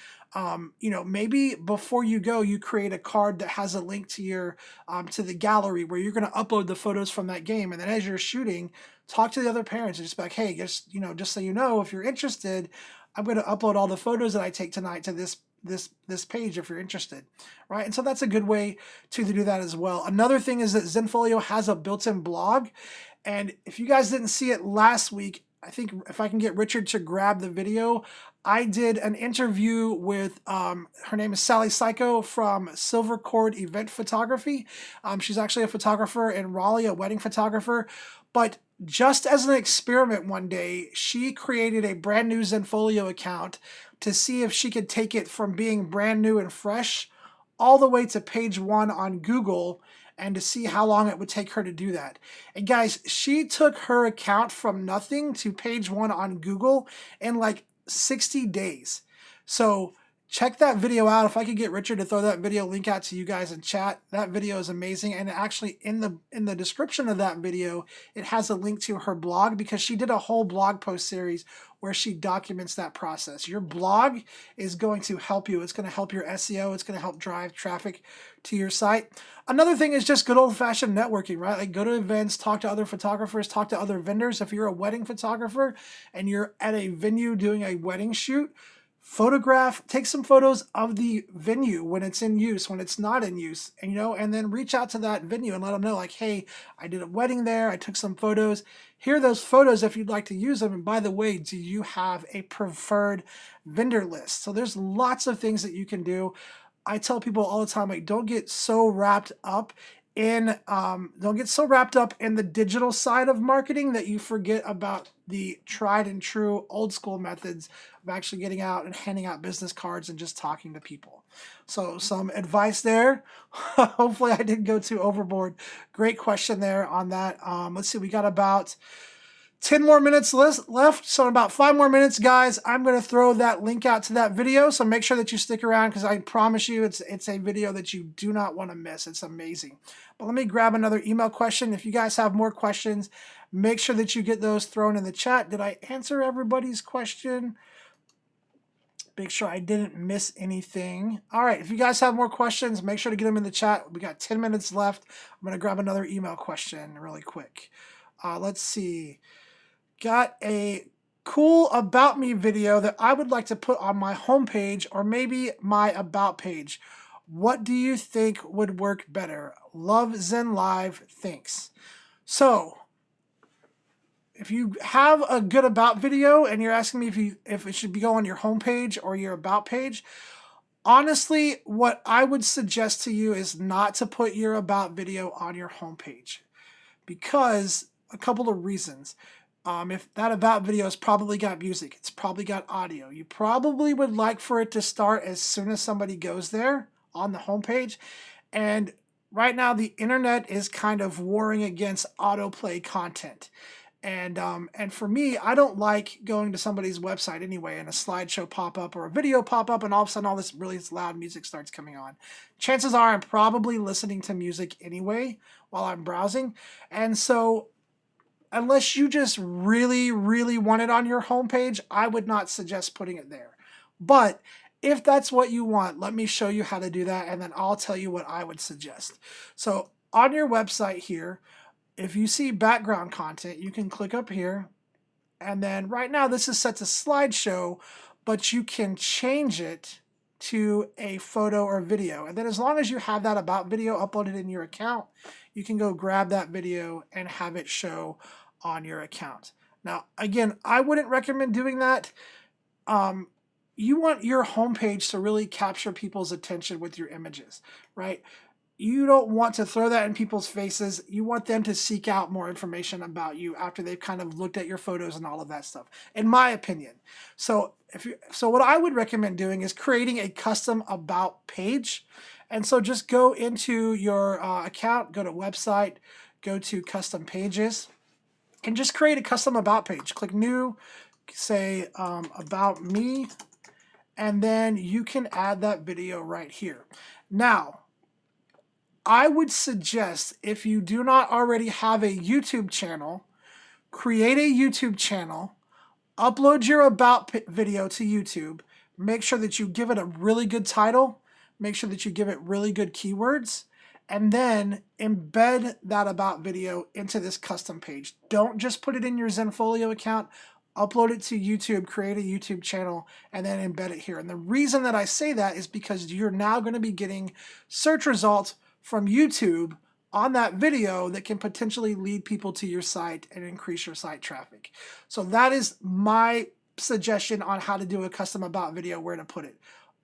maybe before you go, you create a card that has a link to your to the gallery where you're going to upload the photos from that game. And then as you're shooting, talk to the other parents and just be like, hey, just so you know, if you're interested, I'm going to upload all the photos that I take tonight to this page if you're interested, right? And so that's a good way to do that as well. Another thing is that Zenfolio has a built-in blog, and if you guys didn't see it last week, I think if I can get Richard to grab the video, I did an interview with, her name is Sally Psycho from Silver Cord Event Photography. She's actually a photographer in Raleigh, a wedding photographer. But just as an experiment one day, she created a brand new Zenfolio account to see if she could take it from being brand new and fresh all the way to page 1 on Google, and to see how long it would take her to do that. And guys, she took her account from nothing to page 1 on Google in like 60 days. So check that video out. If I could get Richard to throw that video link out to you guys in chat, that video is amazing. And actually in the description of that video, it has a link to her blog, because she did a whole blog post series where she documents that process. Your blog is going to help you. It's going to help your SEO. It's going to help drive traffic to your site. Another thing is just good old-fashioned networking, right? Like go to events, talk to other photographers, talk to other vendors. If you're a wedding photographer and you're at a venue doing a wedding shoot, take some photos of the venue when it's in use, when it's not in use, and then reach out to that venue and let them know, like, hey, I did a wedding there, I took some photos. Here are those photos if you'd like to use them. And by the way, do you have a preferred vendor list? So there's lots of things that you can do. I tell people all the time, like, don't get so wrapped up in the digital side of marketing that you forget about the tried and true old school methods of actually getting out and handing out business cards and just talking to people. So some advice there. Hopefully I didn't go too overboard. Great question there on that. Let's see, we got about 10 more minutes left, so in about 5 more minutes, guys, I'm going to throw that link out to that video, so make sure that you stick around because I promise you it's a video that you do not want to miss. It's amazing. But let me grab another email question. If you guys have more questions, make sure that you get those thrown in the chat. Did I answer everybody's question? Make sure I didn't miss anything. All right, if you guys have more questions, make sure to get them in the chat. We got 10 minutes left. I'm going to grab another email question really quick. Let's see. Got a cool About Me video that I would like to put on my homepage or maybe my About page. What do you think would work better? Love Zen Live, thanks. So, if you have a good About video and you're asking me if it should be go on your homepage or your About page, honestly, what I would suggest to you is not to put your About video on your homepage because a couple of reasons. If that About video has probably got music, it's probably got audio. You probably would like for it to start as soon as somebody goes there on the homepage. And right now the internet is kind of warring against autoplay content. And for me, I don't like going to somebody's website anyway and a slideshow pop up or a video pop up and all of a sudden all this really loud music starts coming on. Chances are I'm probably listening to music anyway while I'm browsing. And so unless you just really, really want it on your homepage, I would not suggest putting it there. But if that's what you want, let me show you how to do that, and then I'll tell you what I would suggest. So on your website here, if you see background content, you can click up here. And then right now this is set to slideshow, but you can change it to a photo or video. And then as long as you have that About video uploaded in your account, you can go grab that video and have it show on your account. Now, again, I wouldn't recommend doing that. You want your homepage to really capture people's attention with your images, right? You don't want to throw that in people's faces. You want them to seek out more information about you after they've kind of looked at your photos and all of that stuff, in my opinion. So what I would recommend doing is creating a custom About page. And so just go into your account, go to website, go to custom pages, and just create a custom About page. Click new, say About Me, and then you can add that video right here. Now, I would suggest if you do not already have a YouTube channel, create a YouTube channel, upload your About video to YouTube, make sure that you give it a really good title, make sure that you give it really good keywords, and then embed that About video into this custom page. Don't just put it in your Zenfolio account, upload it to YouTube, create a YouTube channel, and then embed it here. And the reason that I say that is because you're now going to be getting search results from YouTube on that video that can potentially lead people to your site and increase your site traffic. So that is my suggestion on how to do a custom About video, where to put it.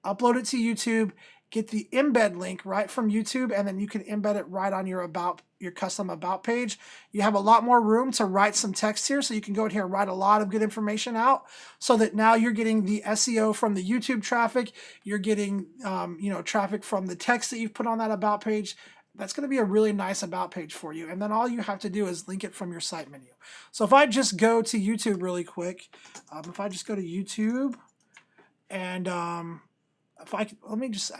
Upload it to YouTube, get the embed link right from YouTube, and then you can embed it right on your custom About page. You have a lot more room to write some text here, so you can go in here and write a lot of good information out, so that now you're getting the SEO from the YouTube traffic, you're getting traffic from the text that you've put on that About page. That's going to be a really nice About page for you. And then all you have to do is link it from your site menu. So if I just go to YouTube really quick, if I just go to YouTube and let me just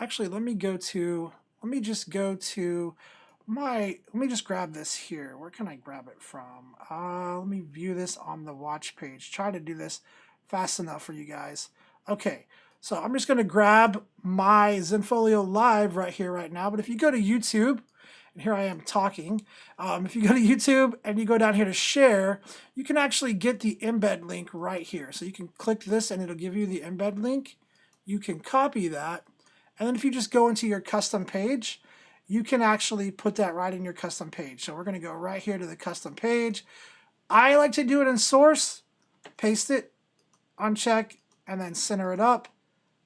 grab this here. Where can I grab it from? Let me view this on the watch page. Try to do this fast enough for you guys. Okay, so I'm just going to grab my Zenfolio Live right here, right now. But if you go to YouTube, and here I am talking, if you go to YouTube and you go down here to share, you can actually get the embed link right here. So you can click this and it'll give you the embed link. You can copy that, and then if you just go into your custom page, you can actually put that right in your custom page. So we're going to go right here to the custom page. I like to do it in source, paste it, uncheck, and then center it up.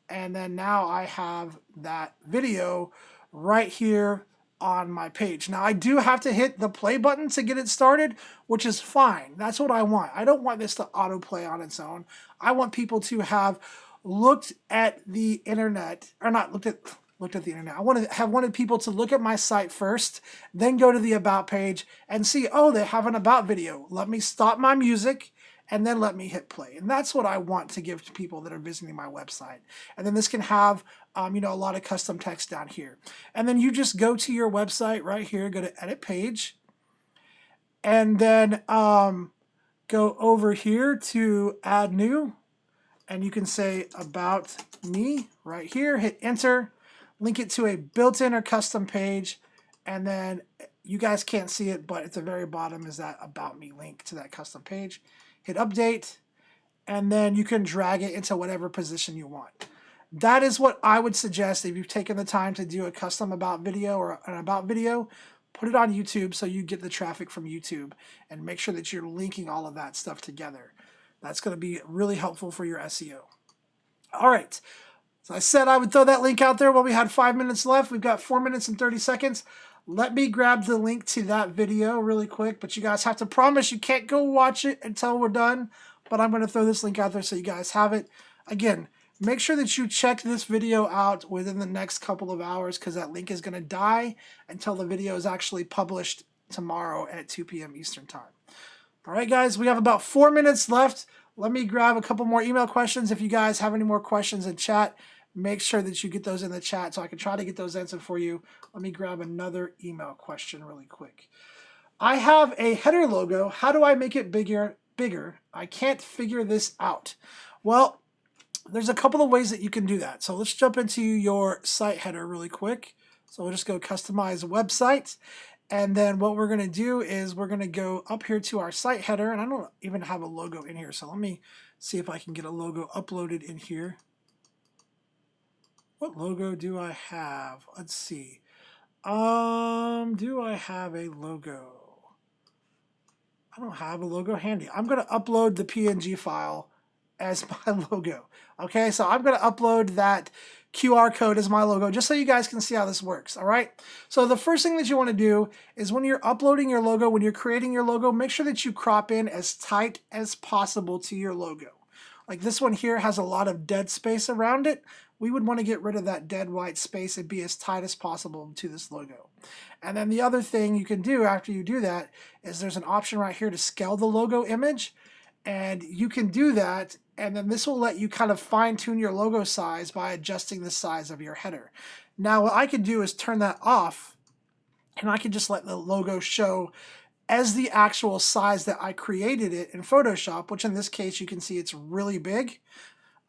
And then now I have that video right here on my page. Now I do have to hit the play button to get it started, which is fine. That's what I want. I don't want this to autoplay on its own. I want people to have looked at the internet, or not looked at, looked at the internet. I wanted people to look at my site first, then go to the about page and see, oh, they have an about video. Let me stop my music and then let me hit play. And that's what I want to give to people that are visiting my website. And then this can have, a lot of custom text down here. And then you just go to your website right here, go to edit page, and then go over here to add new, and you can say about me right here, hit enter, link it to a built-in or custom page, and then you guys can't see it, but at the very bottom is that about me link to that custom page. Hit update, and then you can drag it into whatever position you want. That is what I would suggest if you've taken the time to do a custom about video or an about video. Put it on YouTube so you get the traffic from YouTube, and make sure that you're linking all of that stuff together. That's going to be really helpful for your SEO. All right. So I said I would throw that link out there while we had 5 minutes left. We've got 4 minutes and 30 seconds. Let me grab the link to that video really quick, but you guys have to promise you can't go watch it until we're done. But I'm going to throw this link out there so you guys have it. Again, make sure that you check this video out within the next couple of hours, because that link is going to die until the video is actually published tomorrow at 2 p.m. Eastern Time. All right, guys, we have about 4 minutes left. Let me grab a couple more email questions. If you guys have any more questions in chat, make sure that you get those in the chat so I can try to get those answered for you. Let me grab another email question really quick. I have a header logo. How do I make it bigger? I can't figure this out. Well, there's a couple of ways that you can do that. So let's jump into your site header really quick. So we'll just go customize website. And then what we're going to do is we're going to go up here to our site header. And I don't even have a logo in here. So let me see if I can get a logo uploaded in here. What logo do I have? Let's see. Do I have a logo? I don't have a logo handy. I'm going to upload the PNG file as my logo. Okay, so I'm going to upload that QR code as my logo just so you guys can see how this works. All right, so the first thing that you want to do is when you're uploading your logo, when you're creating your logo, make sure that you crop in as tight as possible to your logo. Like this one here has a lot of dead space around it. We would want to get rid of that dead white space and be as tight as possible to this logo. And then the other thing you can do after you do that is there's an option right here to scale the logo image. And you can do that, and then this will let you kind of fine-tune your logo size by adjusting the size of your header. Now what I could do is turn that off, and I can just let the logo show as the actual size that I created it in Photoshop, which in this case you can see it's really big.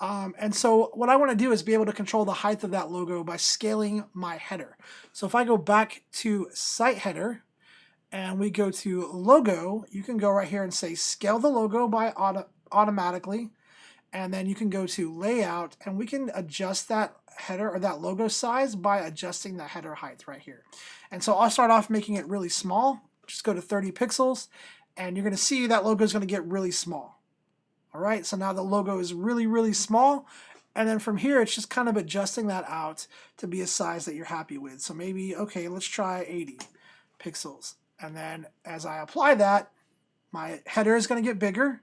And so what I want to do is be able to control the height of that logo by scaling my header. So if I go back to site header and we go to logo, you can go right here and say scale the logo by automatically. And then you can go to layout and we can adjust that header or that logo size by adjusting the header height right here. And so I'll start off making it really small. Just go to 30 pixels and you're going to see that logo is going to get really small. All right, so now the logo is really, really small. And then from here, it's just kind of adjusting that out to be a size that you're happy with. So maybe, okay, let's try 80 pixels. And then as I apply that, my header is going to get bigger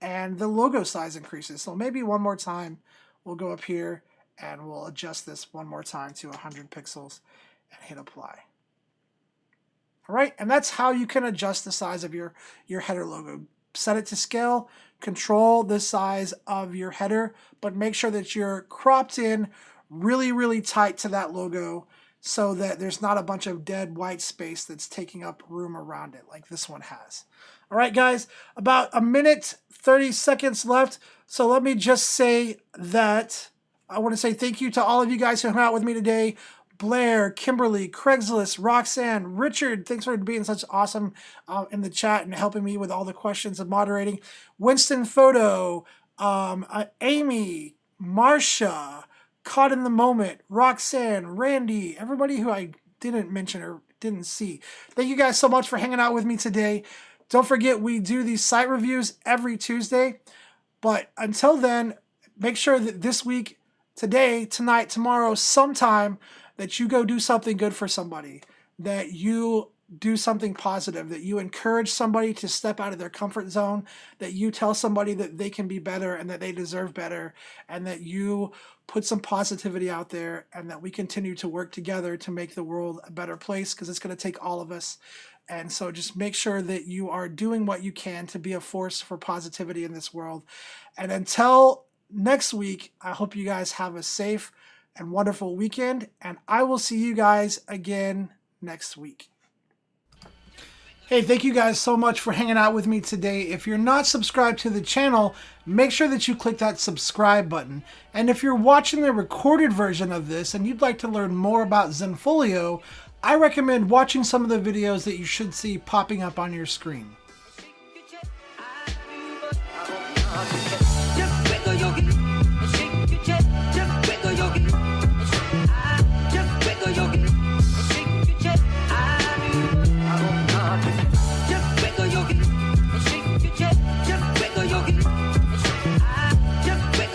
and the logo size increases. So maybe one more time, we'll go up here and we'll adjust this one more time to 100 pixels and hit apply. All right, and that's how you can adjust the size of your header logo. Set it to scale, control the size of your header, but make sure that you're cropped in really, really tight to that logo so that there's not a bunch of dead white space that's taking up room around it like this one has. All right, guys, about a minute, 30 seconds left. So let me just say that I want to say thank you to all of you guys who hung out with me today. Blair, Kimberly, Craigslist, Roxanne, Richard, thanks for being such awesome in the chat and helping me with all the questions and moderating. Winston Photo, Amy, Marsha, Caught in the Moment, Roxanne, Randy, everybody who I didn't mention or didn't see. Thank you guys so much for hanging out with me today. Don't forget, we do these site reviews every Tuesday. But until then, make sure that this week, today, tonight, tomorrow, sometime, that you go do something good for somebody, that you do something positive, that you encourage somebody to step out of their comfort zone, that you tell somebody that they can be better and that they deserve better, and that you put some positivity out there, and that we continue to work together to make the world a better place, because it's going to take all of us. And so just make sure that you are doing what you can to be a force for positivity in this world. And until next week, I hope you guys have a safe and wonderful weekend, and I will see you guys again next week. Hey, thank you guys so much for hanging out with me today. If you're not subscribed to the channel, make sure that you click that subscribe button. And if you're watching the recorded version of this and you'd like to learn more about Zenfolio, I recommend watching some of the videos that you should see popping up on your screen.